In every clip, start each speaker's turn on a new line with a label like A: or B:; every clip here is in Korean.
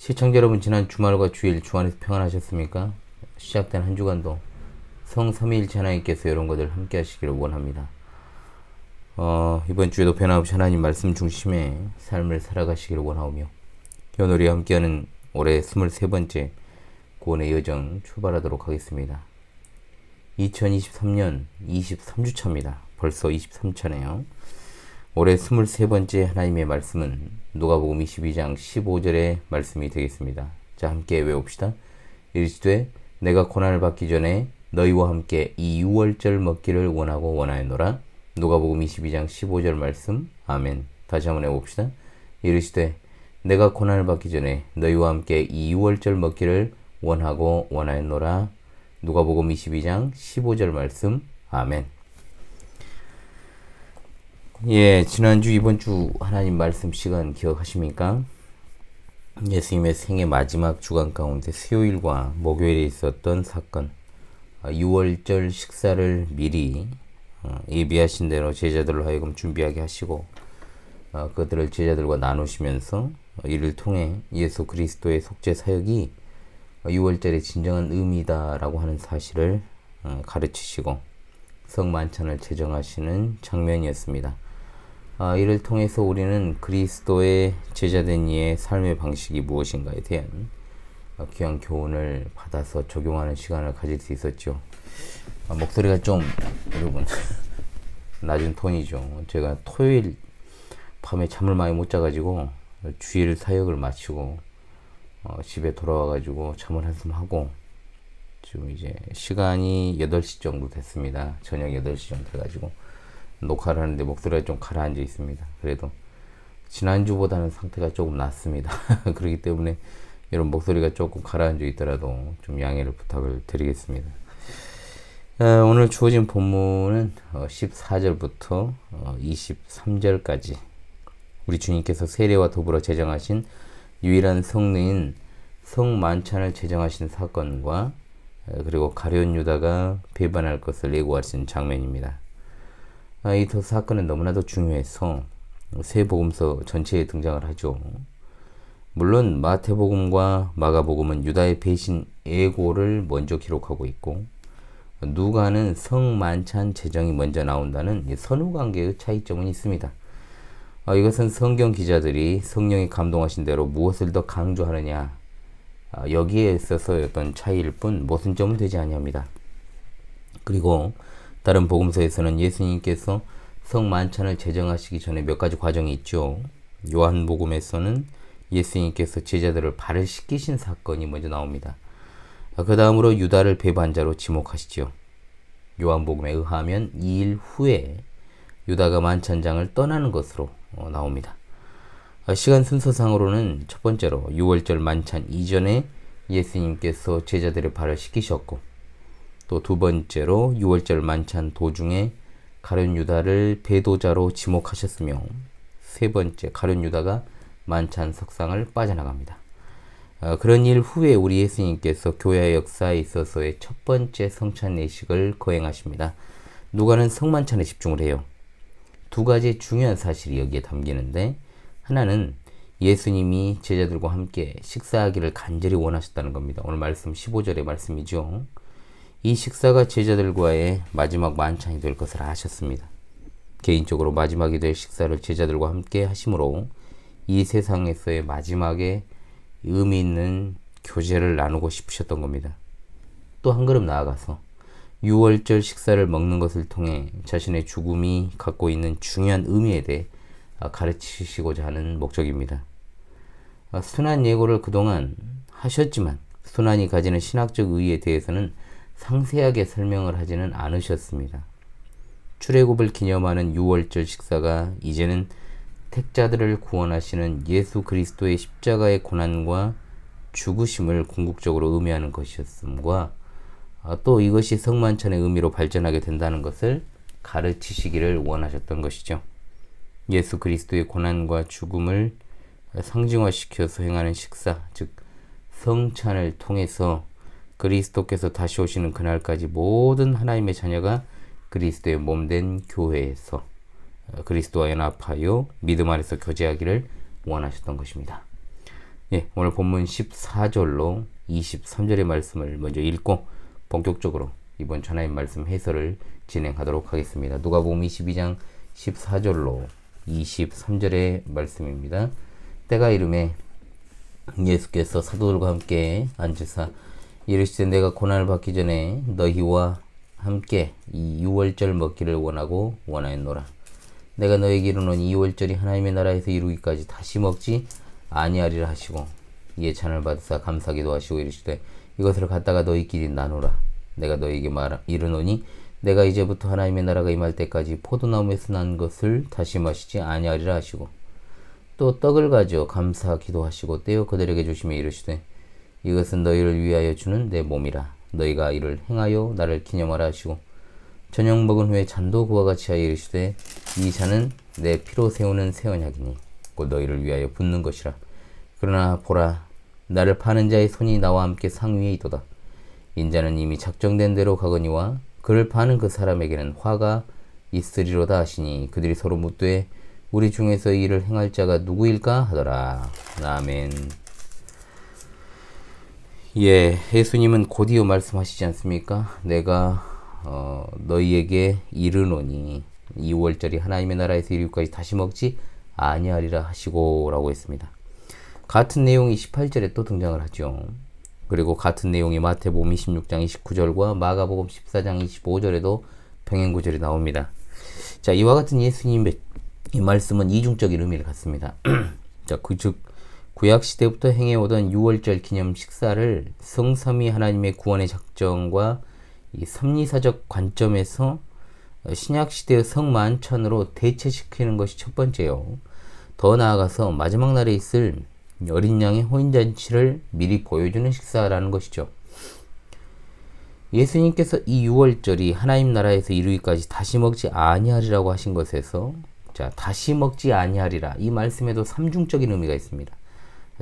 A: 시청자 여러분, 지난 주말과 주일 주 안에서 평안하셨습니까? 시작된 한 주간도 성 삼위일체 하나님께서 이런 것들 함께 하시기를 원합니다. 이번 주에도 변함없이 하나님 말씀 중심의 삶을 살아가시기를 원하오며, 오늘이 함께하는 올해 23번째 구원의 여정 출발하도록 하겠습니다. 2023년 23주차입니다. 벌써 23차네요. 올해 23번째 하나님의 말씀은 누가복음 22장 15절의 말씀이 되겠습니다. 자, 함께 외웁시다. 이르시되 내가 고난을 받기 전에 너희와 함께 이 유월절 먹기를 원하고 원하였노라. 누가복음 22장 15절 말씀. 아멘. 다시 한번 해봅시다. 이르시되 내가 고난을 받기 전에 너희와 함께 이 유월절 먹기를 원하고 원하였노라. 누가복음 22장 15절 말씀. 아멘. 지난주 이번주 하나님 말씀 시간 기억하십니까? 예수님의 생애 마지막 주간 가운데 수요일과 목요일에 있었던 사건, 유월절 식사를 미리 예비하신 대로 제자들로 하여금 준비하게 하시고, 그들을 제자들과 나누시면서 이를 통해 예수 그리스도의 속죄 사역이 유월절의 진정한 의미다라고 하는 사실을 가르치시고 성만찬을 제정하시는 장면이었습니다. 이를 통해서 우리는 그리스도의 제자된 이의 삶의 방식이 무엇인가에 대한 귀한 교훈을 받아서 적용하는 시간을 가질 수 있었죠. 목소리가 좀 여러분 낮은 톤이죠. 제가 토요일 밤에 잠을 많이 못 자가지고 주일 사역을 마치고 집에 돌아와가지고 잠을 한숨 하고 지금 이제 시간이 8시 정도 됐습니다. 저녁 8시 정도 돼가지고 녹화를 하는데 목소리가 좀 가라앉아 있습니다. 그래도 지난주보다는 상태가 조금 낫습니다. 그렇기 때문에 이런 목소리가 조금 가라앉아 있더라도 좀 양해를 부탁을 드리겠습니다. 오늘 주어진 본문은 14절부터 23절까지 우리 주님께서 세례와 더불어 제정하신 유일한 성례인 성만찬을 제정하신 사건과 그리고 가룟 유다가 배반할 것을 예고하신 장면입니다. 이 두 사건은 너무나도 중요해서 세 복음서 전체에 등장을 하죠. 물론 마태복음과 마가복음은 유다의 배신 예고를 먼저 기록하고 있고, 누가는 성만찬 제정이 먼저 나온다는 선후관계의 차이점은 있습니다. 이것은 성경 기자들이 성령이 감동하신 대로 무엇을 더 강조하느냐, 여기에 있어서 어떤 차이일 뿐 모순점은 되지 아니합니다. 그리고 다른 복음서에서는 예수님께서 성만찬을 제정하시기 전에 몇 가지 과정이 있죠. 요한복음에서는 예수님께서 제자들을 발을 씻기신 사건이 먼저 나옵니다. 그 다음으로 유다를 배반자로 지목하시죠. 요한복음에 의하면 2일 후에 유다가 만찬장을 떠나는 것으로 나옵니다. 시간 순서상으로는 첫 번째로 유월절 만찬 이전에 예수님께서 제자들의 발을 씻기셨고, 또 두 번째로 유월절 만찬 도중에 가룟 유다를 배도자로 지목하셨으며, 세 번째 가룟 유다가 만찬 석상을 빠져나갑니다. 그런 일 후에 우리 예수님께서 교회 역사에 있어서의 첫 번째 성찬 예식을 거행하십니다. 누가는 성만찬에 집중을 해요. 두 가지 중요한 사실이 여기에 담기는데, 하나는 예수님이 제자들과 함께 식사하기를 간절히 원하셨다는 겁니다. 오늘 말씀 15절의 말씀이죠. 이 식사가 제자들과의 마지막 만찬이 될 것을 아셨습니다. 개인적으로 마지막이 될 식사를 제자들과 함께 하심으로 이 세상에서의 마지막에 의미 있는 교제를 나누고 싶으셨던 겁니다. 또 한 걸음 나아가서 유월절 식사를 먹는 것을 통해 자신의 죽음이 갖고 있는 중요한 의미에 대해 가르치시고자 하는 목적입니다. 순환 예고를 그동안 하셨지만 순환이 가지는 신학적 의의에 대해서는 상세하게 설명을 하지는 않으셨습니다. 출애굽을 기념하는 유월절 식사가 이제는 택자들을 구원하시는 예수 그리스도의 십자가의 고난과 죽으심을 궁극적으로 의미하는 것이었음과, 또 이것이 성만찬의 의미로 발전하게 된다는 것을 가르치시기를 원하셨던 것이죠. 예수 그리스도의 고난과 죽음을 상징화시켜서 행하는 식사, 즉 성찬을 통해서 그리스도께서 다시 오시는 그날까지 모든 하나님의 자녀가 그리스도의 몸된 교회에서 그리스도와 연합하여 믿음 안에서 교제하기를 원하셨던 것입니다. 예, 오늘 본문 14절로 23절의 말씀을 먼저 읽고 본격적으로 이번 하나님 말씀 해설을 진행하도록 하겠습니다. 누가복음 22장 14절로 23절의 말씀입니다. 때가 이르매 예수께서 사도들과 함께 앉으사 이르시되 내가 고난을 받기 전에 너희와 함께 이 유월절 먹기를 원하였노라. 내가 너희에게 이르노니 유월절이 하나님의 나라에서 이루기까지 다시 먹지 아니하리라 하시고 이에 잔을 받으사 감사기도 하시고 이르시되 이것을 갖다가 너희끼리 나누라. 내가 너희에게 이르노니 내가 이제부터 하나님의 나라가 임할 때까지 포도나무에서 난 것을 다시 마시지 아니하리라 하시고 또 떡을 가져 감사 기도하시고 떼어 그들에게 주시며 이르시되 이것은 너희를 위하여 주는 내 몸이라. 너희가 이를 행하여 나를 기념하라 하시고 저녁 먹은 후에 잔도 그와 같이 하여 이르시되 이 잔은 내 피로 세우는 새 언약이니 곧 너희를 위하여 붓는 것이라. 그러나 보라 나를 파는 자의 손이 나와 함께 상위에 있도다. 인자는 이미 작정된 대로 가거니와 그를 파는 그 사람에게는 화가 있으리로다 하시니 그들이 서로 묻되 우리 중에서 이 일을 행할 자가 누구일까 하더라. 아멘. 예, 예수님은 곧이어 말씀하시지 않습니까? 내가 너희에게 이르노니 2월절이 하나님의 나라에서 이르기까지 다시 먹지 아니하리라 하시고 라고 했습니다. 같은 내용이 18절에 또 등장을 하죠. 그리고 같은 내용이 마태복음 26장 29절과 마가복음 14장 25절에도 병행구절이 나옵니다. 자, 이와 같은 예수님의 이 말씀은 이중적인 의미를 갖습니다. 자, 즉 구약시대부터 행해오던 유월절 기념 식사를 성삼위 하나님의 구원의 작정과 이 섭리사적 관점에서 신약시대의 성만찬으로 대체시키는 것이 첫 번째요. 더 나아가서 마지막 날에 있을 어린 양의 혼인잔치를 미리 보여주는 식사라는 것이죠. 예수님께서 이 유월절이 하나님 나라에서 이루기까지 다시 먹지 아니하리라고 하신 것에서 자, 다시 먹지 아니하리라 이 말씀에도 삼중적인 의미가 있습니다.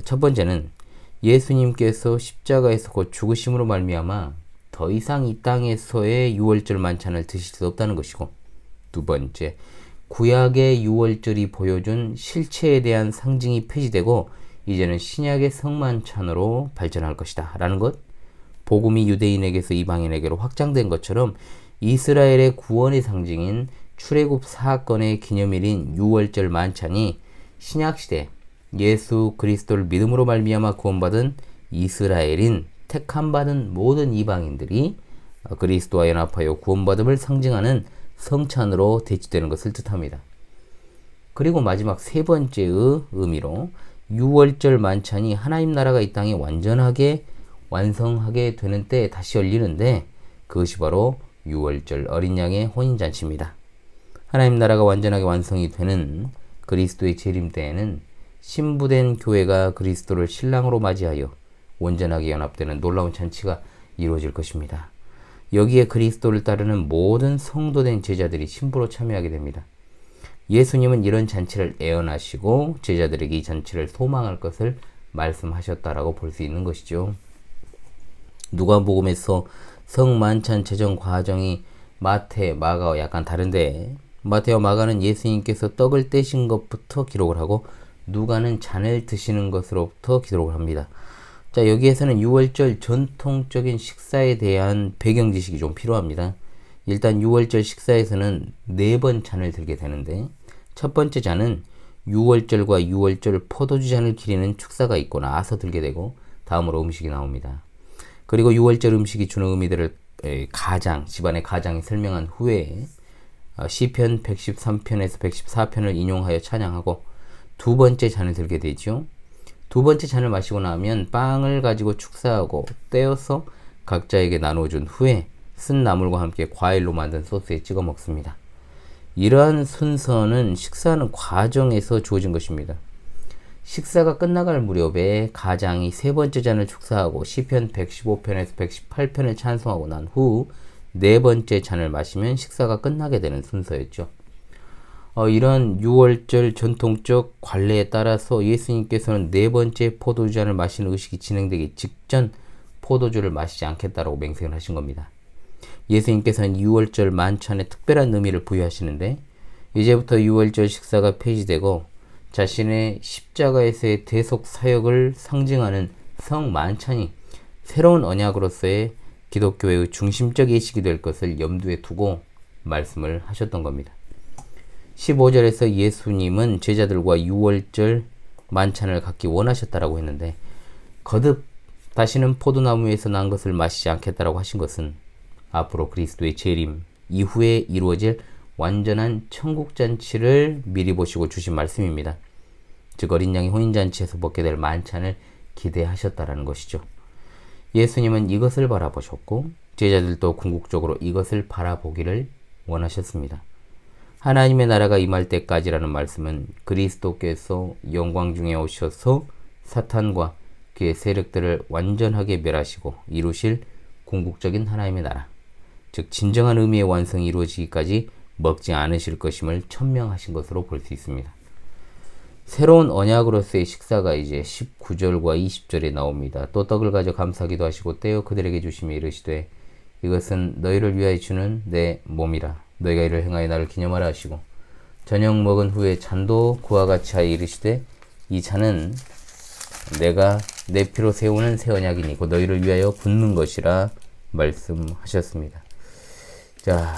A: 첫 번째는 예수님께서 십자가에서 곧 죽으심으로 말미암아 더 이상 이 땅에서의 유월절 만찬을 드실 수 없다는 것이고, 두 번째, 구약의 유월절이 보여준 실체에 대한 상징이 폐지되고 이제는 신약의 성만찬으로 발전할 것이다 라는 것. 복음이 유대인에게서 이방인에게로 확장된 것처럼 이스라엘의 구원의 상징인 출애굽 사건의 기념일인 유월절 만찬이 신약시대 예수 그리스도를 믿음으로 말미암아 구원받은 이스라엘인 택함받은 모든 이방인들이 그리스도와 연합하여 구원받음을 상징하는 성찬으로 대치되는 것을 뜻합니다. 그리고 마지막 세 번째의 의미로 유월절 만찬이 하나님 나라가 이 땅에 완전하게 완성하게 되는 때에 다시 열리는데 그것이 바로 유월절 어린 양의 혼인잔치입니다. 하나님 나라가 완전하게 완성이 되는 그리스도의 재림 때에는 신부된 교회가 그리스도를 신랑으로 맞이하여 온전하게 연합되는 놀라운 잔치가 이루어질 것입니다. 여기에 그리스도를 따르는 모든 성도된 제자들이 신부로 참여하게 됩니다. 예수님은 이런 잔치를 애언하시고 제자들에게 이 잔치를 소망할 것을 말씀하셨다라고 볼 수 있는 것이죠. 누가복음에서 성만찬 제정 과정이 마태, 마가와 약간 다른데 마태와 마가는 예수님께서 떡을 떼신 것부터 기록을 하고 누가는 잔을 드시는 것으로부터 기록을 합니다. 자, 여기에서는 유월절 전통적인 식사에 대한 배경 지식이 좀 필요합니다. 일단 유월절 식사에서는 4번 잔을 들게 되는데 첫 번째 잔은 유월절과 유월절 포도주 잔을 기리는 축사가 있고 나서 들게 되고 다음으로 음식이 나옵니다. 그리고 유월절 음식이 주는 의미들을 가장, 집안의 가장이 설명한 후에 시편 113편에서 114편을 인용하여 찬양하고 두 번째 잔을 들게 되죠. 두 번째 잔을 마시고 나면 빵을 가지고 축사하고 떼어서 각자에게 나눠준 후에 쓴 나물과 함께 과일로 만든 소스에 찍어 먹습니다. 이러한 순서는 식사하는 과정에서 주어진 것입니다. 식사가 끝나갈 무렵에 가장이 세 번째 잔을 축사하고 시편 115편에서 118편을 찬송하고 난 후 네 번째 잔을 마시면 식사가 끝나게 되는 순서였죠. 이런 유월절 전통적 관례에 따라서 예수님께서는 네 번째 포도주잔을 마시는 의식이 진행되기 직전 포도주를 마시지 않겠다라고 맹세를 하신 겁니다. 예수님께서는 유월절 만찬에 특별한 의미를 부여하시는데 이제부터 유월절 식사가 폐지되고 자신의 십자가에서의 대속 사역을 상징하는 성만찬이 새로운 언약으로서의 기독교의 중심적 예식이 될 것을 염두에 두고 말씀을 하셨던 겁니다. 15절에서 예수님은 제자들과 6월절 만찬을 갖기 원하셨다라고 했는데 거듭 다시는 포도나무에서 난 것을 마시지 않겠다라고 하신 것은 앞으로 그리스도의 재림 이후에 이루어질 완전한 천국잔치를 미리 보시고 주신 말씀입니다. 즉 어린 양의 혼인잔치에서 먹게 될 만찬을 기대하셨다라는 것이죠. 예수님은 이것을 바라보셨고 제자들도 궁극적으로 이것을 바라보기를 원하셨습니다. 하나님의 나라가 임할 때까지라는 말씀은 그리스도께서 영광 중에 오셔서 사탄과 그의 세력들을 완전하게 멸하시고 이루실 궁극적인 하나님의 나라, 즉 진정한 의미의 완성이 이루어지기까지 먹지 않으실 것임을 천명하신 것으로 볼 수 있습니다. 새로운 언약으로서의 식사가 이제 19절과 20절에 나옵니다. 또 떡을 가져 감사기도 하시고 떼어 그들에게 주시며 이르시되 이것은 너희를 위하여 주는 내 몸이라. 너희가 이를 행하여 나를 기념하라 하시고 저녁 먹은 후에 잔도 그와 같이 하여 이르시되 이 잔은 내가 내 피로 세우는 새 언약이니 곧 너희를 위하여 붓는 것이라 말씀하셨습니다. 자,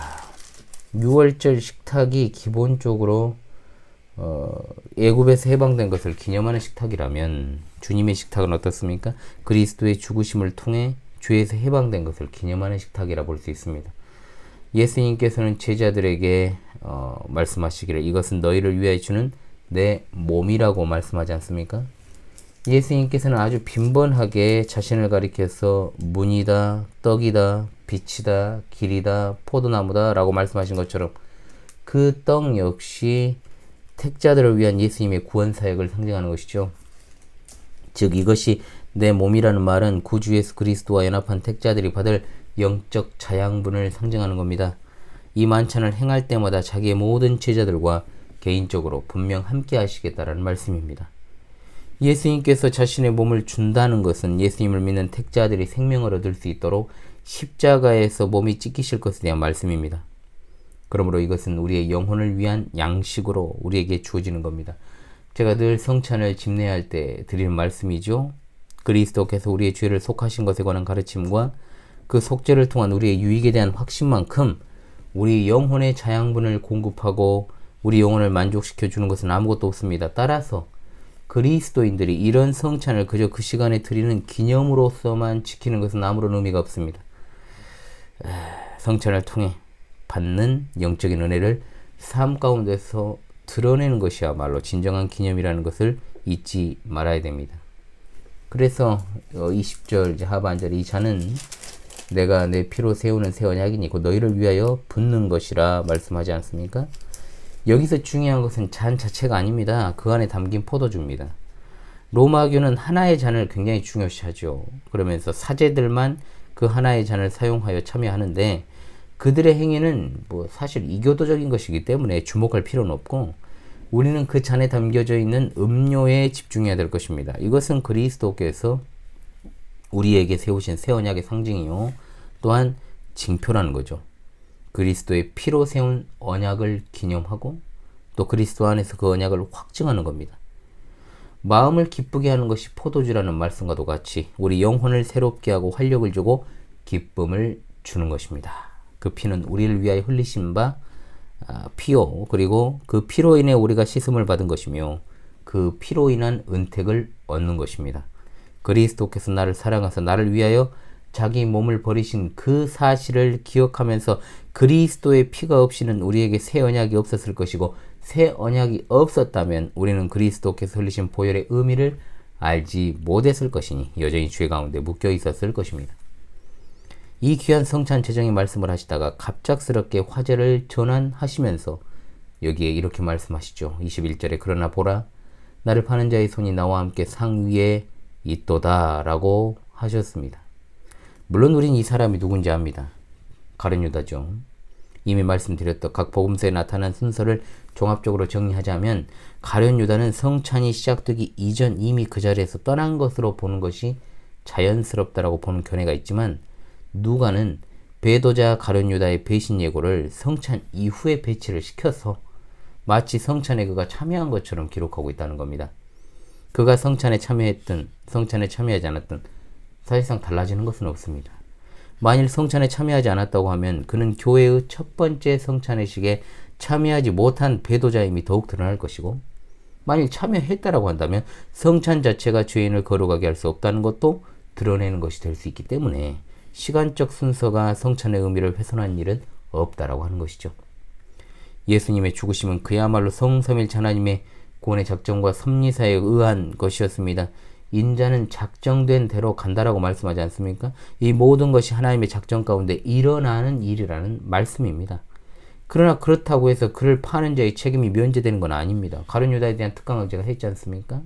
A: 6월절 식탁이 기본적으로 애굽에서 해방된 것을 기념하는 식탁이라면 주님의 식탁은 어떻습니까? 그리스도의 죽으심을 통해 죄에서 해방된 것을 기념하는 식탁이라 볼 수 있습니다. 예수님께서는 제자들에게 말씀하시기를 이것은 너희를 위하여 주는 내 몸이라고 말씀하지 않습니까? 예수님께서는 아주 빈번하게 자신을 가리켜서 문이다, 떡이다, 빛이다, 길이다, 포도나무다 라고 말씀하신 것처럼 그 떡 역시 택자들을 위한 예수님의 구원 사역을 상징하는 것이죠. 즉 이것이 내 몸이라는 말은 구주 예수 그리스도와 연합한 택자들이 받을 영적 자양분을 상징하는 겁니다. 이 만찬을 행할 때마다 자기의 모든 제자들과 개인적으로 분명 함께 하시겠다라는 말씀입니다. 예수님께서 자신의 몸을 준다는 것은 예수님을 믿는 택자들이 생명을 얻을 수 있도록 십자가에서 몸이 찢기실 것에 대한 말씀입니다. 그러므로 이것은 우리의 영혼을 위한 양식으로 우리에게 주어지는 겁니다. 제가 늘 성찬을 집례할 때 드리는 말씀이죠. 그리스도께서 우리의 죄를 속하신 것에 관한 가르침과 그 속죄를 통한 우리의 유익에 대한 확신만큼 우리 영혼의 자양분을 공급하고 우리 영혼을 만족시켜 주는 것은 아무것도 없습니다. 따라서 그리스도인들이 이런 성찬을 그저 그 시간에 드리는 기념으로서만 지키는 것은 아무런 의미가 없습니다. 성찬을 통해 받는 영적인 은혜를 삶 가운데서 드러내는 것이야말로 진정한 기념이라는 것을 잊지 말아야 됩니다. 그래서 20절 하반절 이 잔은 내가 내 피로 세우는 새 언약이니 곧 너희를 위하여 붓는 것이라 말씀하지 않습니까? 여기서 중요한 것은 잔 자체가 아닙니다. 그 안에 담긴 포도주입니다. 로마교는 하나의 잔을 굉장히 중요시하죠. 그러면서 사제들만 그 하나의 잔을 사용하여 참여하는데 그들의 행위는 사실 이교도적인 것이기 때문에 주목할 필요는 없고 우리는 그 잔에 담겨져 있는 음료에 집중해야 될 것입니다. 이것은 그리스도께서 우리에게 세우신 새 언약의 상징이요. 또한 징표라는 거죠. 그리스도의 피로 세운 언약을 기념하고 또 그리스도 안에서 그 언약을 확증하는 겁니다. 마음을 기쁘게 하는 것이 포도주라는 말씀과도 같이 우리 영혼을 새롭게 하고 활력을 주고 기쁨을 주는 것입니다. 그 피는 우리를 위하여 흘리신 바 피요 그리고 그 피로 인해 우리가 씻음을 받은 것이며 그 피로 인한 은택을 얻는 것입니다. 그리스도께서 나를 사랑하사 나를 위하여 자기 몸을 버리신 그 사실을 기억하면서 그리스도의 피가 없이는 우리에게 새 언약이 없었을 것이고 새 언약이 없었다면 우리는 그리스도께서 흘리신 보혈의 의미를 알지 못했을 것이니 여전히 죄 가운데 묶여 있었을 것입니다. 이 귀한 성찬 제정의 말씀을 하시다가 갑작스럽게 화제를 전환하시면서 여기에 이렇게 말씀하시죠. 21절에 그러나 보라 나를 파는 자의 손이 나와 함께 상 위에 있도다 라고 하셨습니다. 물론 우린 이 사람이 누군지 압니다. 가룟 유다죠. 이미 말씀드렸던 각 복음서에 나타난 순서를 종합적으로 정리하자면 가룟 유다는 성찬이 시작되기 이전 이미 그 자리에서 떠난 것으로 보는 것이 자연스럽다라고 보는 견해가 있지만 누가는 배도자 가룟 유다의 배신 예고를 성찬 이후에 배치를 시켜서 마치 성찬에 그가 참여한 것처럼 기록하고 있다는 겁니다. 그가 성찬에 참여했든 성찬에 참여하지 않았든 사실상 달라지는 것은 없습니다. 만일 성찬에 참여하지 않았다고 하면 그는 교회의 첫 번째 성찬회식에 참여하지 못한 배도자임이 더욱 드러날 것이고, 만일 참여했다라고 한다면 성찬 자체가 죄인을 거룩하게 할 수 없다는 것도 드러내는 것이 될 수 있기 때문에 시간적 순서가 성찬의 의미를 훼손한 일은 없다라고 하는 것이죠. 예수님의 죽으심은 그야말로 성삼일체 하나님의 구원의 작정과 섭리사에 의한 것이었습니다. 인자는 작정된 대로 간다라고 말씀하지 않습니까? 이 모든 것이 하나님의 작정 가운데 일어나는 일이라는 말씀입니다. 그러나 그렇다고 해서 그를 파는 자의 책임이 면제되는 건 아닙니다. 가룟 유다에 대한 특강을 제가 했지 않습니까?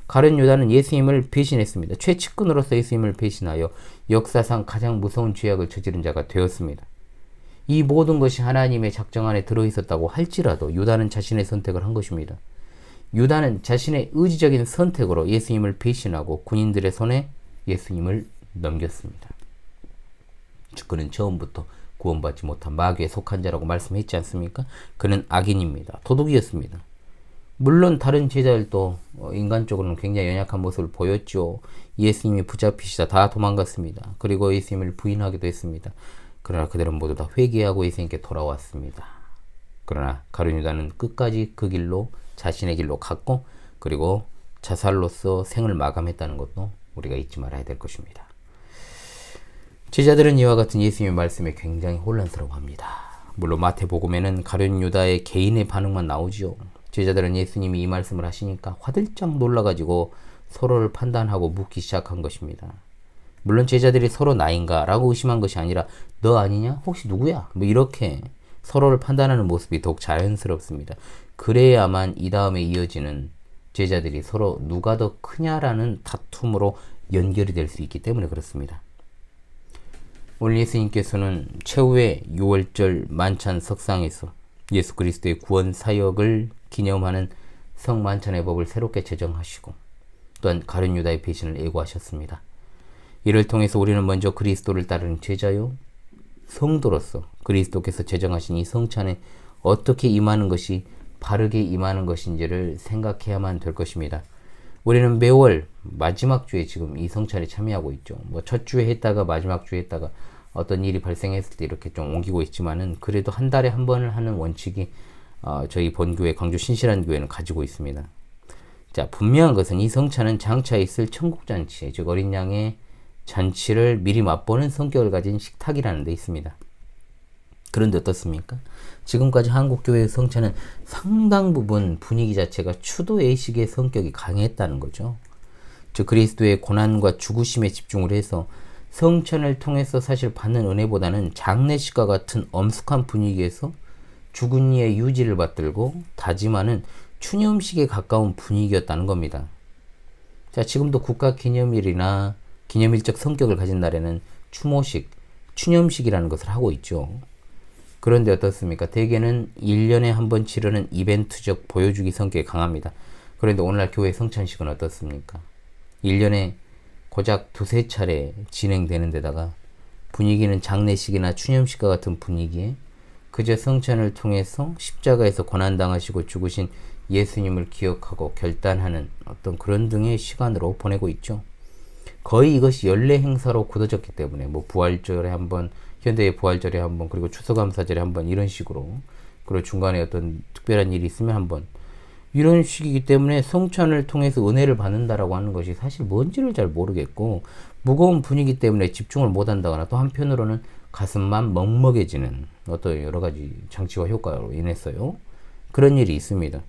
A: 가룟 유다는 예수님을 배신했습니다. 최측근으로서 예수님을 배신하여 역사상 가장 무서운 죄악을 저지른 자가 되었습니다. 이 모든 것이 하나님의 작정 안에 들어있었다고 할지라도 유다는 자신의 선택을 한 것입니다. 유다는 자신의 의지적인 선택으로 예수님을 배신하고 군인들의 손에 예수님을 넘겼습니다. 즉 그는 처음부터 구원받지 못한 마귀에 속한 자라고 말씀했지 않습니까? 그는 악인입니다. 도둑이었습니다. 물론 다른 제자들도 인간적으로는 굉장히 연약한 모습을 보였죠. 예수님이 붙잡히시다 다 도망갔습니다. 그리고 예수님을 부인하기도 했습니다. 그러나 그들은 모두 다 회개하고 예수님께 돌아왔습니다. 그러나 가룟 유다는 끝까지 그 길로 자신의 길로 갔고, 그리고 자살로서 생을 마감했다는 것도 우리가 잊지 말아야 될 것입니다. 제자들은 이와 같은 예수님의 말씀에 굉장히 혼란스러워합니다. 물론 마태복음에는 가룟 유다의 개인의 반응만 나오지요. 제자들은 예수님이 이 말씀을 하시니까 화들짝 놀라가지고 서로를 판단하고 묻기 시작한 것입니다. 물론 제자들이 서로 나인가 라고 의심한 것이 아니라 너 아니냐? 혹시 누구야? 뭐 이렇게 서로를 판단하는 모습이 더욱 자연스럽습니다. 그래야만 이 다음에 이어지는 제자들이 서로 누가 더 크냐라는 다툼으로 연결이 될 수 있기 때문에 그렇습니다. 오늘 예수님께서는 최후의 6월절 만찬 석상에서 예수 그리스도의 구원 사역을 기념하는 성만찬의 법을 새롭게 제정하시고 또한 가룟 유다의 배신을 예고하셨습니다. 이를 통해서 우리는 먼저 그리스도를 따르는 제자요 성도로서 그리스도께서 제정하신 이 성찬에 어떻게 임하는 것이 바르게 임하는 것인지를 생각해야만 될 것입니다. 우리는 매월 마지막 주에 지금 이 성찬에 참여하고 있죠. 뭐 첫 주에 했다가 마지막 주에 했다가 어떤 일이 발생했을 때 이렇게 좀 옮기고 있지만은 그래도 한 달에 한 번을 하는 원칙이 저희 본교회 광주 신실한 교회는 가지고 있습니다. 자, 분명한 것은 이 성찬은 장차 있을 천국잔치, 즉 어린 양의 잔치를 미리 맛보는 성격을 가진 식탁이라는 데 있습니다. 그런데 어떻습니까? 지금까지 한국교회의 성찬은 상당 부분 분위기 자체가 추도의식의 성격이 강했다는 거죠. 즉 그리스도의 고난과 죽으심에 집중을 해서 성찬을 통해서 사실 받는 은혜보다는 장례식과 같은 엄숙한 분위기에서 죽은 이의 유지를 받들고 다짐하는 추념식에 가까운 분위기였다는 겁니다. 자, 지금도 국가기념일이나 기념일적 성격을 가진 날에는 추모식, 추념식이라는 것을 하고 있죠. 그런데 어떻습니까? 대개는 1년에 한 번 치르는 이벤트적 보여주기 성격이 강합니다. 그런데 오늘날 교회 성찬식은 어떻습니까? 1년에 고작 두세 차례 진행되는 데다가 분위기는 장례식이나 추념식과 같은 분위기에 그저 성찬을 통해서 십자가에서 고난당하시고 죽으신 예수님을 기억하고 결단하는 어떤 그런 등의 시간으로 보내고 있죠. 거의 이것이 연례 행사로 굳어졌기 때문에 뭐 부활절에 한 번, 현대의 부활절에 한 번, 그리고 추수감사절에 한 번 이런 식으로, 그리고 중간에 어떤 특별한 일이 있으면 한 번, 이런 식이기 때문에 성찬을 통해서 은혜를 받는다라고 하는 것이 사실 뭔지를 잘 모르겠고 무거운 분위기 때문에 집중을 못한다거나 또 한편으로는 가슴만 먹먹해지는 어떤 여러 가지 장치와 효과로 인해서요. 그런 일이 있습니다.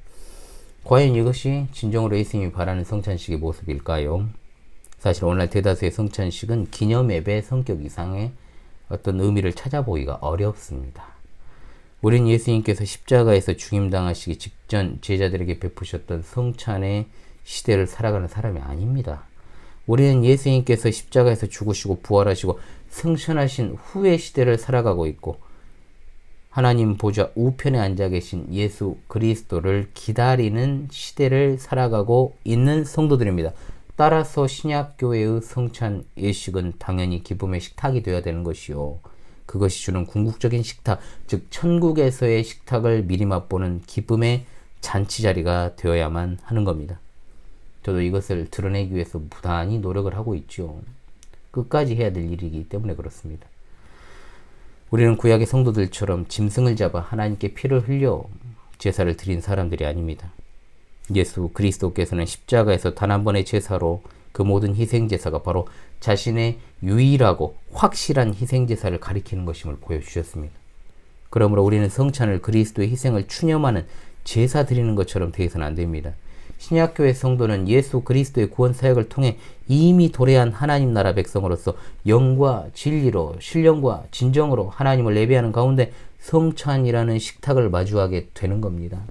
A: 과연 이것이 진정으로 예수님이 바라는 성찬식의 모습일까요? 사실 오늘날 대다수의 성찬식은 기념예배 성격 이상의 어떤 의미를 찾아보기가 어렵습니다. 우린 예수님께서 십자가에서 죽임당하시기 직전 제자들에게 베푸셨던 성찬의 시대를 살아가는 사람이 아닙니다. 우리는 예수님께서 십자가에서 죽으시고 부활하시고 승천하신 후의 시대를 살아가고 있고 하나님 보좌 우편에 앉아 계신 예수 그리스도를 기다리는 시대를 살아가고 있는 성도들입니다. 따라서 신약교회의 성찬 예식은 당연히 기쁨의 식탁이 되어야 되는 것이요. 그것이 주는 궁극적인 식탁, 즉 천국에서의 식탁을 미리 맛보는 기쁨의 잔치 자리가 되어야만 하는 겁니다. 저도 이것을 드러내기 위해서 부단히 노력을 하고 있죠. 끝까지 해야 될 일이기 때문에 그렇습니다. 우리는 구약의 성도들처럼 짐승을 잡아 하나님께 피를 흘려 제사를 드린 사람들이 아닙니다. 예수 그리스도께서는 십자가에서 단 한 번의 제사로 그 모든 희생제사가 바로 자신의 유일하고 확실한 희생제사를 가리키는 것임을 보여주셨습니다. 그러므로 우리는 성찬을 그리스도의 희생을 추념하는 제사 드리는 것처럼 되어서는 안 됩니다. 신약교회 성도는 예수 그리스도의 구원 사역을 통해 이미 도래한 하나님 나라 백성으로서 영과 진리로 신령과 진정으로 하나님을 예배하는 가운데 성찬이라는 식탁을 마주하게 되는 겁니다.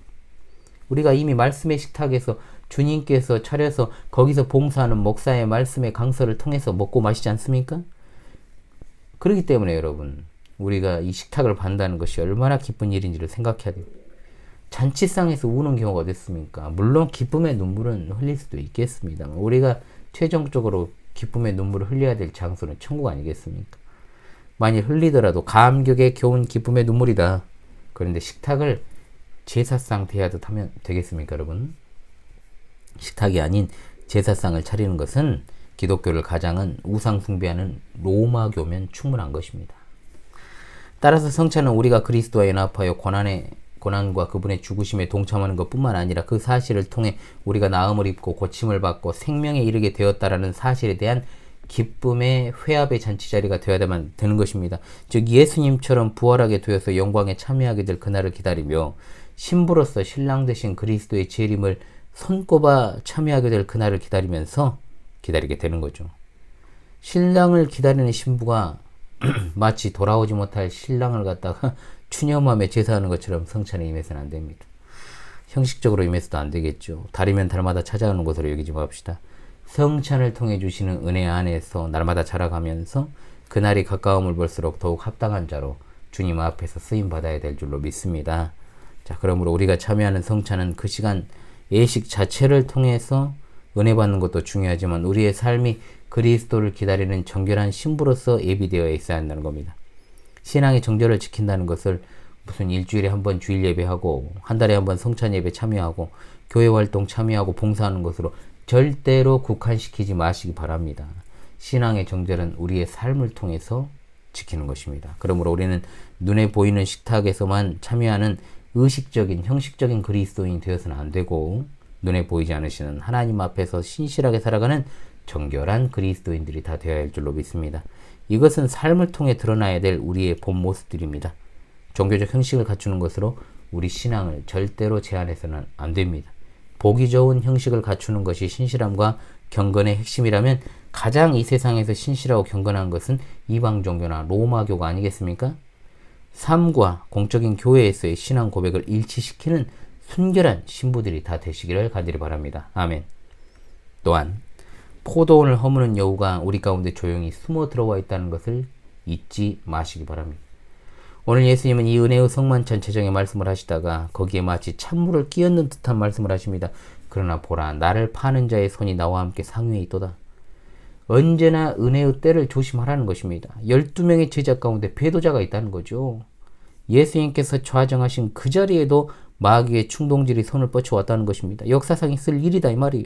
A: 우리가 이미 말씀의 식탁에서 주님께서 차려서 거기서 봉사하는 목사의 말씀의 강서를 통해서 먹고 마시지 않습니까? 그렇기 때문에 여러분, 우리가 이 식탁을 받는다는 것이 얼마나 기쁜 일인지를 생각해야 돼요. 잔치상에서 우는 경우가 어디 있습니까? 물론 기쁨의 눈물은 흘릴 수도 있겠습니다만 우리가 최종적으로 기쁨의 눈물을 흘려야 될 장소는 천국 아니겠습니까? 만일 흘리더라도 감격에 겨운 기쁨의 눈물이다. 그런데 식탁을 제사상 대하듯 하면 되겠습니까, 여러분? 식탁이 아닌 제사상을 차리는 것은 기독교를 가장한 우상 숭배하는 로마교면 충분한 것입니다. 따라서 성찬은 우리가 그리스도와 연합하여 고난과 그분의 죽으심에 동참하는 것뿐만 아니라 그 사실을 통해 우리가 나음을 입고 고침을 받고 생명에 이르게 되었다라는 사실에 대한 기쁨의 회합의 잔치자리가 되어야만 되는 것입니다. 즉 예수님처럼 부활하게 되어서 영광에 참여하게 될 그날을 기다리며 신부로서 신랑 되신 그리스도의 재림을 손꼽아 참여하게 될 그날을 기다리면서 기다리게 되는 거죠. 신랑을 기다리는 신부가 마치 돌아오지 못할 신랑을 갖다가 추념하며 제사하는 것처럼 성찬에 임해서는 안 됩니다. 형식적으로 임해서도 안 되겠죠. 달이면 달마다 찾아오는 것으로 여기지 맙시다. 성찬을 통해 주시는 은혜 안에서 날마다 자라가면서 그날이 가까움을 볼수록 더욱 합당한 자로 주님 앞에서 쓰임 받아야 될 줄로 믿습니다. 자, 그러므로 우리가 참여하는 성찬은 그 시간 예식 자체를 통해서 은혜 받는 것도 중요하지만 우리의 삶이 그리스도를 기다리는 정결한 신부로서 예비되어 있어야 한다는 겁니다. 신앙의 정절을 지킨다는 것을 무슨 일주일에 한 번 주일 예배하고 한 달에 한 번 성찬 예배 참여하고 교회 활동 참여하고 봉사하는 것으로 절대로 국한시키지 마시기 바랍니다. 신앙의 정절은 우리의 삶을 통해서 지키는 것입니다. 그러므로 우리는 눈에 보이는 식탁에서만 참여하는 의식적인 형식적인 그리스도인이 되어서는 안 되고 눈에 보이지 않으시는 하나님 앞에서 신실하게 살아가는 정결한 그리스도인들이 다 되어야 할 줄로 믿습니다. 이것은 삶을 통해 드러나야 될 우리의 본 모습들입니다. 종교적 형식을 갖추는 것으로 우리 신앙을 절대로 제한해서는 안 됩니다. 보기 좋은 형식을 갖추는 것이 신실함과 경건의 핵심이라면 가장 이 세상에서 신실하고 경건한 것은 이방 종교나 로마교가 아니겠습니까? 삶과 공적인 교회에서의 신앙 고백을 일치시키는 순결한 신부들이 다 되시기를 간절히 바랍니다. 아멘. 또한 포도원을 허무는 여우가 우리 가운데 조용히 숨어 들어와 있다는 것을 잊지 마시기 바랍니다. 오늘 예수님은 이 은혜의 성만찬 제정의 말씀을 하시다가 거기에 마치 찬물을 끼얹는 듯한 말씀을 하십니다. 그러나 보라, 나를 파는 자의 손이 나와 함께 상위에 있도다. 언제나 은혜의 때를 조심하라는 것입니다. 12명의 제자 가운데 배도자가 있다는 거죠. 예수님께서 좌정하신 그 자리에도 마귀의 충동질이 손을 뻗쳐왔다는 것입니다. 역사상 있을 일이다 이 말이에요.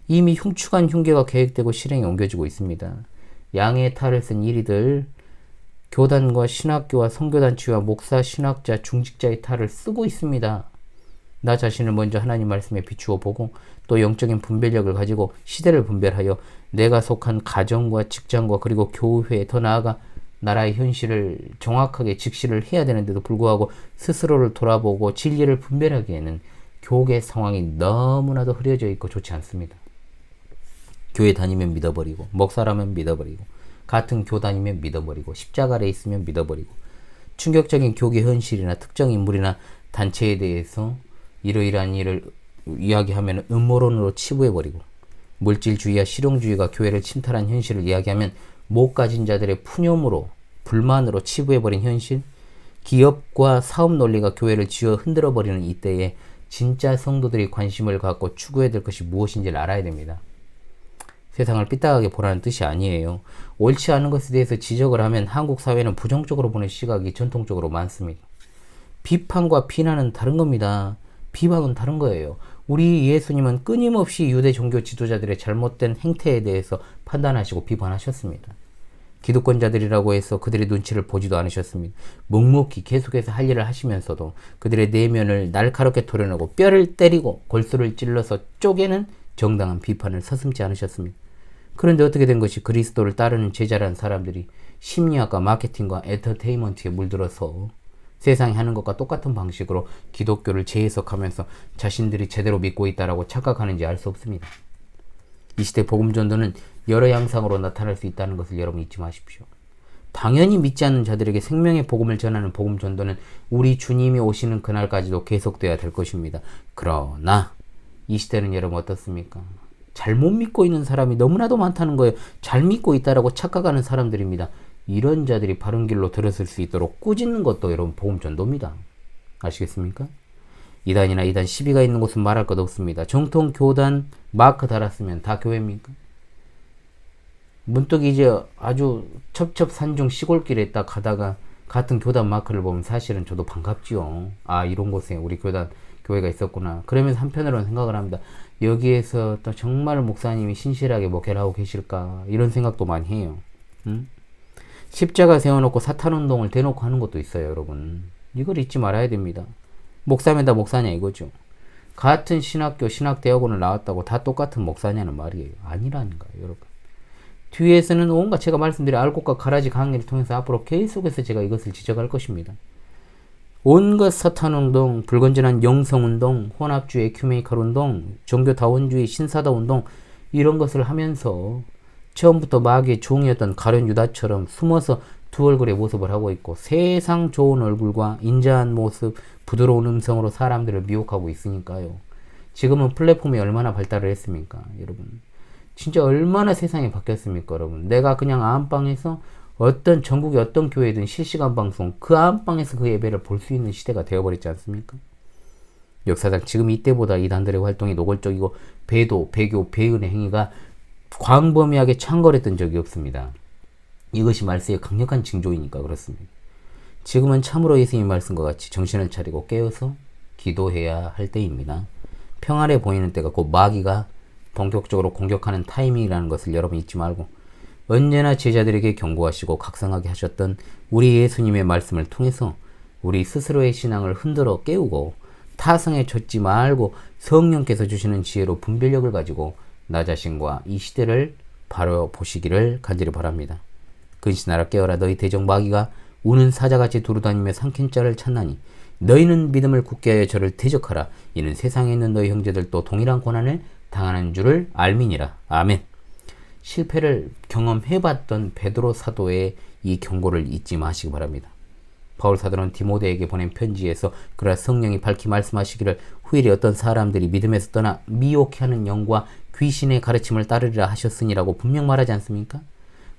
A: 이미 흉측한 흉계가 계획되고 실행에 옮겨지고 있습니다. 양의 탈을 쓴 이리들 교단과 신학교와 선교단체와 목사, 신학자, 중직자의 탈을 쓰고 있습니다. 나 자신을 먼저 하나님 말씀에 비추어 보고 또 영적인 분별력을 가지고 시대를 분별하여 내가 속한 가정과 직장과 그리고 교회 더 나아가 나라의 현실을 정확하게 직시를 해야 되는데도 불구하고 스스로를 돌아보고 진리를 분별하기에는 교계 상황이 너무나도 흐려져 있고 좋지 않습니다. 교회 다니면 믿어버리고 목사라면 믿어버리고 같은 교단이면 믿어버리고 십자가 아래 있으면 믿어버리고 충격적인 교계 현실이나 특정 인물이나 단체에 대해서 이러이러한 일을 이야기하면 음모론으로 치부해버리고 물질주의와 실용주의가 교회를 침탈한 현실을 이야기하면 못 가진 자들의 푸념으로 불만으로 치부해버린 현실, 기업과 사업 논리가 교회를 쥐어 흔들어버리는 이때에 진짜 성도들이 관심을 갖고 추구해야 될 것이 무엇인지를 알아야 됩니다. 세상을 삐딱하게 보라는 뜻이 아니에요. 옳지 않은 것에 대해서 지적을 하면 한국 사회는 부정적으로 보는 시각이 전통적으로 많습니다. 비판과 비난은 다른 겁니다. 비방은 다른 거예요. 우리 예수님은 끊임없이 유대 종교 지도자들의 잘못된 행태에 대해서 판단하시고 비판하셨습니다. 기득권자들이라고 해서 그들의 눈치를 보지도 않으셨습니다. 묵묵히 계속해서 할 일을 하시면서도 그들의 내면을 날카롭게 토려내고 뼈를 때리고 골수를 찔러서 쪼개는 정당한 비판을 서슴지 않으셨습니다. 그런데 어떻게 된 것이 그리스도를 따르는 제자라는 사람들이 심리학과 마케팅과 엔터테인먼트에 물들어서 세상이 하는 것과 똑같은 방식으로 기독교를 재해석하면서 자신들이 제대로 믿고 있다라고 착각하는지 알 수 없습니다. 이 시대 복음 전도는 여러 양상으로 나타날 수 있다는 것을 여러분 잊지 마십시오. 당연히 믿지 않는 자들에게 생명의 복음을 전하는 복음 전도는 우리 주님이 오시는 그날까지도 계속돼야 될 것입니다. 그러나 이 시대는 여러분 어떻습니까? 잘못 믿고 있는 사람이 너무나도 많다는 거예요. 잘 믿고 있다라고 착각하는 사람들입니다. 이런 자들이 바른 길로 들었을 수 있도록 꾸짖는 것도 여러분 복음 전도입니다. 아시겠습니까? 이단이나 이단 시비가 있는 곳은 말할 것 없습니다. 정통 교단 마크 달았으면 다 교회입니까? 문득 이제 아주 첩첩산중 시골길에 딱 가다가 같은 교단 마크를 보면 사실은 저도 반갑지요. 아, 이런 곳에 우리 교회가 있었구나. 그러면서 한편으로는 생각을 합니다. 여기에서 또 정말 목사님이 신실하게 목회를 하고 계실까? 이런 생각도 많이 해요. 응? 십자가 세워놓고 사탄운동을 대놓고 하는 것도 있어요, 여러분. 이걸 잊지 말아야 됩니다. 목사면 다 목사냐 이거죠. 같은 신학교, 신학대학원을 나왔다고 다 똑같은 목사냐는 말이에요. 아니라는가요, 여러분. 뒤에서는 온갖 제가 말씀드린 알곡과 가라지 강의를 통해서 앞으로 계속해서 제가 이것을 지적할 것입니다. 온갖 사탄운동, 불건전한 영성운동, 혼합주의 에큐메니컬 운동, 종교다원주의 신사다운동 이런 것을 하면서 처음부터 마귀의 종이었던 가룟 유다처럼 숨어서 두 얼굴의 모습을 하고 있고 세상 좋은 얼굴과 인자한 모습, 부드러운 음성으로 사람들을 미혹하고 있으니까요. 지금은 플랫폼이 얼마나 발달을 했습니까, 여러분. 진짜 얼마나 세상이 바뀌었습니까, 여러분. 내가 그냥 안방에서 어떤 전국의 어떤 교회든 실시간 방송 그 안방에서 그 예배를 볼 수 있는 시대가 되어버렸지 않습니까? 역사상 지금 이때보다 이단들의 활동이 노골적이고 배도, 배교, 배은의 행위가 광범위하게 창궐했던 적이 없습니다. 이것이 말세의 강력한 징조이니까 그렇습니다. 지금은 참으로 예수님 말씀과 같이 정신을 차리고 깨어서 기도해야 할 때입니다. 평안해 보이는 때가 곧 마귀가 본격적으로 공격하는 타이밍이라는 것을 여러분 잊지 말고 언제나 제자들에게 경고하시고 각성하게 하셨던 우리 예수님의 말씀을 통해서 우리 스스로의 신앙을 흔들어 깨우고 타성에 젖지 말고 성령께서 주시는 지혜로 분별력을 가지고 나 자신과 이 시대를 바로 보시기를 간절히 바랍니다. 근신하라 깨어라 너희 대적 마귀가 우는 사자같이 두루다니며 삼킨 자를 찾나니 너희는 믿음을 굳게 하여 저를 대적하라. 이는 세상에 있는 너희 형제들도 동일한 고난을 당하는 줄을 알미니라. 아멘. 실패를 경험해봤던 베드로 사도의 이 경고를 잊지 마시기 바랍니다. 바울 사도는 디모데에게 보낸 편지에서 그러나 성령이 밝히 말씀하시기를 후일에 어떤 사람들이 믿음에서 떠나 미혹해하는 영과 귀신의 가르침을 따르리라 하셨으니라고 분명 말하지 않습니까?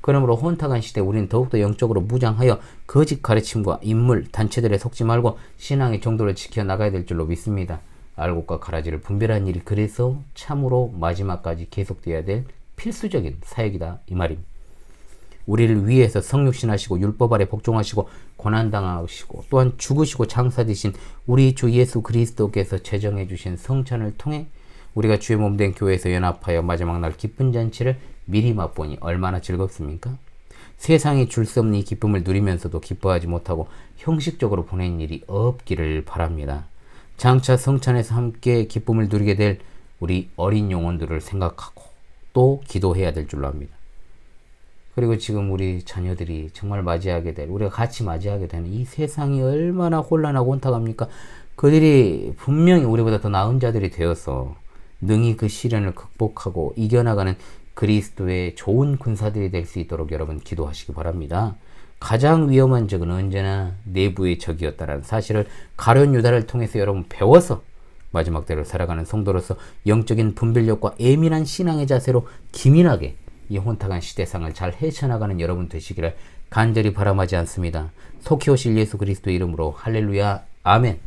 A: 그러므로 혼탁한 시대에 우리는 더욱더 영적으로 무장하여 거짓 가르침과 인물, 단체들에 속지 말고 신앙의 정도를 지켜나가야 될 줄로 믿습니다. 알곡과 가라지를 분별하는 일이 그래서 참으로 마지막까지 계속되어야 될 필수적인 사역이다 이 말입니다. 우리를 위해서 성육신하시고 율법 아래 복종하시고 고난당하시고 또한 죽으시고 장사되신 우리 주 예수 그리스도께서 제정해 주신 성찬을 통해 우리가 주의 몸된 교회에서 연합하여 마지막 날 기쁜 잔치를 미리 맛보니 얼마나 즐겁습니까? 세상이 줄 수 없는 이 기쁨을 누리면서도 기뻐하지 못하고 형식적으로 보낸 일이 없기를 바랍니다. 장차 성찬에서 함께 기쁨을 누리게 될 우리 어린 영혼들을 생각하고 또 기도해야 될 줄로 압니다. 그리고 지금 우리 자녀들이 정말 맞이하게 될, 우리가 같이 맞이하게 되는 이 세상이 얼마나 혼란하고 혼탁합니까? 그들이 분명히 우리보다 더 나은 자들이 되어서 능히 그 시련을 극복하고 이겨나가는 그리스도의 좋은 군사들이 될 수 있도록 여러분 기도하시기 바랍니다. 가장 위험한 적은 언제나 내부의 적이었다는 사실을 가룟 유다를 통해서 여러분 배워서 마지막 때를 살아가는 성도로서 영적인 분별력과 예민한 신앙의 자세로 기민하게 이 혼탁한 시대상을 잘 헤쳐나가는 여러분 되시기를 간절히 바람하지 않습니다. 속히 오실 예수 그리스도의 이름으로 할렐루야 아멘.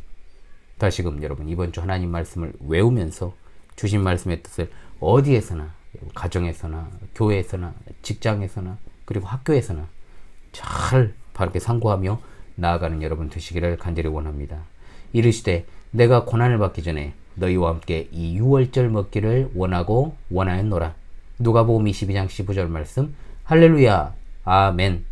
A: 다시금 여러분 이번 주 하나님 말씀을 외우면서 주신 말씀의 뜻을 어디에서나 가정에서나 교회에서나 직장에서나 그리고 학교에서나 잘 바르게 상고하며 나아가는 여러분 되시기를 간절히 원합니다. 이르시되 내가 고난을 받기 전에 너희와 함께 이 유월절 먹기를 원하고 원하였노라. 누가복음 22장 15절 말씀. 할렐루야 아멘.